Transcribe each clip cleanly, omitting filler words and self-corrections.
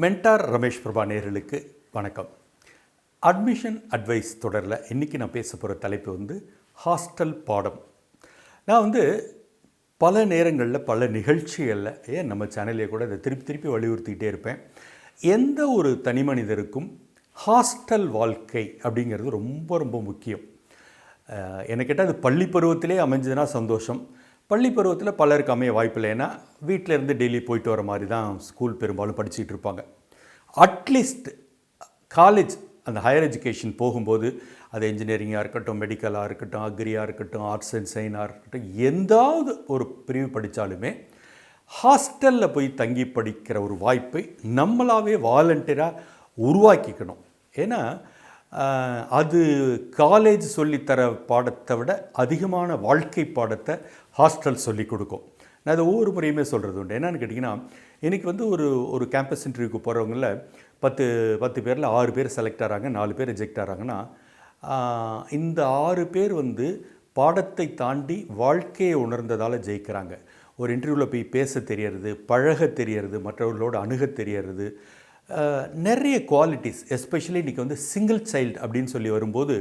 Mentor Ramesh Prabha நேயர்களுக்கு வணக்கம். Admission advice தொடரில் இன்றைக்கி நான் பேச போகிற தலைப்பு ஹாஸ்டல் பாடம். நான் பல நேரங்களில் பல நிகழ்ச்சிகளில் நம்ம சேனல்லே கூட இதை திருப்பி வலியுறுத்திக்கிட்டே இருப்பேன். எந்த ஒரு தனி மனிதருக்கும் ஹாஸ்டல் வாழ்க்கை அப்படிங்கிறது ரொம்ப ரொம்ப முக்கியம். என்னை கேட்டால் அது பள்ளி பருவத்திலே அமைஞ்சதுன்னா சந்தோஷம். பள்ளி பருவத்தில் பலருக்கு அமைய வாய்ப்பில்லை. ஏன்னா வீட்டிலேருந்து டெய்லி போயிட்டு வர மாதிரி தான் ஸ்கூல் பெரும்பாலும் படிச்சுட்டு இருப்பாங்க. அட்லீஸ்ட் காலேஜ் அந்த ஹையர் எஜுகேஷன் போகும்போது அது இன்ஜினியரிங்காக இருக்கட்டும், மெடிக்கலாக இருக்கட்டும், அக்ரியாக இருக்கட்டும், ஆர்ட்ஸ் அண்ட் சயின்ஸாக இருக்கட்டும், எந்தாவது ஒரு பிரிவு படித்தாலுமே ஹாஸ்டலில் போய் தங்கி படிக்கிற ஒரு வாய்ப்பை நம்மளாவே வாலண்டியராக உருவாக்கிக்கணும். ஏன்னா அது காலேஜ் சொல்லித்தர பாடத்தை விட அதிகமான வாழ்க்கை பாடத்தை ஹாஸ்டல் சொல்லிக் கொடுக்கும். நான் அதை ஒவ்வொரு முறையுமே சொல்கிறது உண்டு. என்னென்னு கேட்டிங்கன்னா, இன்றைக்கி ஒரு கேம்பஸ் இன்டர்வியூக்கு போகிறவங்கள 10 பேரில் 6 பேர் செலக்ட் ஆகிறாங்க, 4 பேர் ரிஜெக்ட் ஆகிறாங்கன்னா, இந்த 6 பேர் பாடத்தை தாண்டி வாழ்க்கையை உணர்ந்ததால் ஜெயிக்கிறாங்க. ஒரு இன்டர்வியூவில் போய் பேச தெரியறது, பழக தெரியறது, மற்றவர்களோடு அணுக தெரியறது, நிறைய குவாலிட்டிஸ். எஸ்பெஷலி இன்றைக்கி சிங்கிள் சைல்டு அப்படின்னு சொல்லி வரும்போது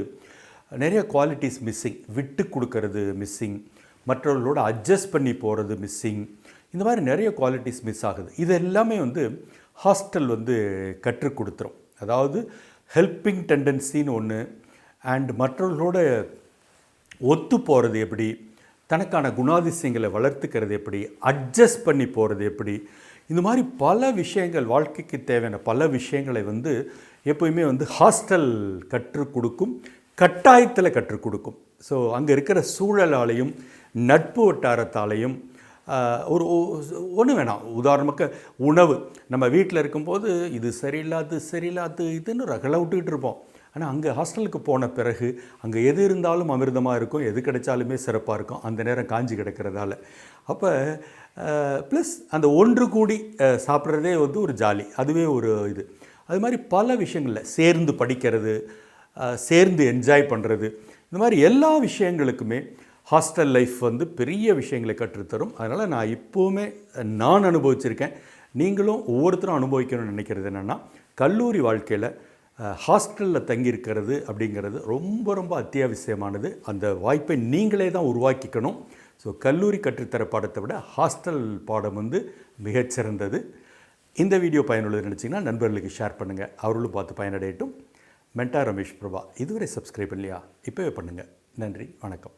நிறைய குவாலிட்டிஸ் மிஸ்ஸிங். விட்டு கொடுக்கறது மிஸ்ஸிங், மற்றவர்களோடு அட்ஜஸ்ட் பண்ணி போகிறது மிஸ்ஸிங். இந்த மாதிரி நிறைய குவாலிட்டிஸ் மிஸ் ஆகுது. இது எல்லாமே ஹாஸ்டல் கற்றுக் கொடுத்துரும். அதாவது ஹெல்பிங் டெண்டன்சின்னு ஒன்று, அண்ட் மற்றவர்களோட ஒத்து போகிறது எப்படி, தனக்கான குணாதிசயங்களை வளர்த்துக்கிறது எப்படி, அட்ஜஸ்ட் பண்ணி போகிறது எப்படி, இந்த மாதிரி பல விஷயங்கள், வாழ்க்கைக்கு தேவையான பல விஷயங்களை எப்போயுமே ஹாஸ்டல் கற்றுக் கொடுக்கும், கட்டாயத்தில் கற்றுக் கொடுக்கும். ஸோ அங்கே இருக்கிற சூழலாலையும் நட்பு வட்டாரத்தாலையும் ஒரு ஒன்று வேணாம். உதாரணமாக உணவு, நம்ம வீட்டில் இருக்கும்போது இது சரியில்லாது இதுன்னு ரகலை விட்டுக்கிட்டு இருப்போம். ஆனால் அங்கே ஹாஸ்டலுக்கு போன பிறகு அங்கே எது இருந்தாலும் அமிர்தமாக இருக்கும், எது கிடைச்சாலுமே சிறப்பாக இருக்கும், அந்த நேரம் காஞ்சி கிடக்கிறதால. அப்போ ப்ளஸ் அந்த ஒன்று கூடி சாப்பிட்றதே ஒரு ஜாலி, அதுவே ஒரு இது. அது மாதிரி பல விஷயங்களில் சேர்ந்து படிக்கிறது, சேர்ந்து என்ஜாய் பண்ணுறது, இந்த மாதிரி எல்லா விஷயங்களுக்குமே ஹாஸ்டல் லைஃப் பெரிய விஷயங்களை கற்றுத்தரும். அதனால் நான் இப்போவுமே நான் அனுபவிச்சிருக்கேன், நீங்களும் ஒவ்வொருத்தரும் அனுபவிக்கணும்னு நினைக்கிறது என்னென்னா, கல்லூரி வாழ்க்கையில் ஹாஸ்டலில் தங்கியிருக்கிறது அப்படிங்கிறது ரொம்ப ரொம்ப அத்தியாவசியமானது. அந்த வாய்ப்பை நீங்களே தான் உருவாக்கிக்கணும். ஸோ கல்லூரி கற்றுத்தர பாடத்தை விட ஹாஸ்டல் பாடம் மிகச்சிறந்தது. இந்த வீடியோ பயனுள்ளது நினச்சிங்கன்னா நண்பர்களுக்கு ஷேர் பண்ணுங்கள், அவர்களும் பார்த்து பயனடையட்டும். மென்டார் ரமேஷ் பிரபா. இதுவரை சப்ஸ்கிரைப் பண்ணலையா? இப்போவே பண்ணுங்கள். நன்றி, வணக்கம்.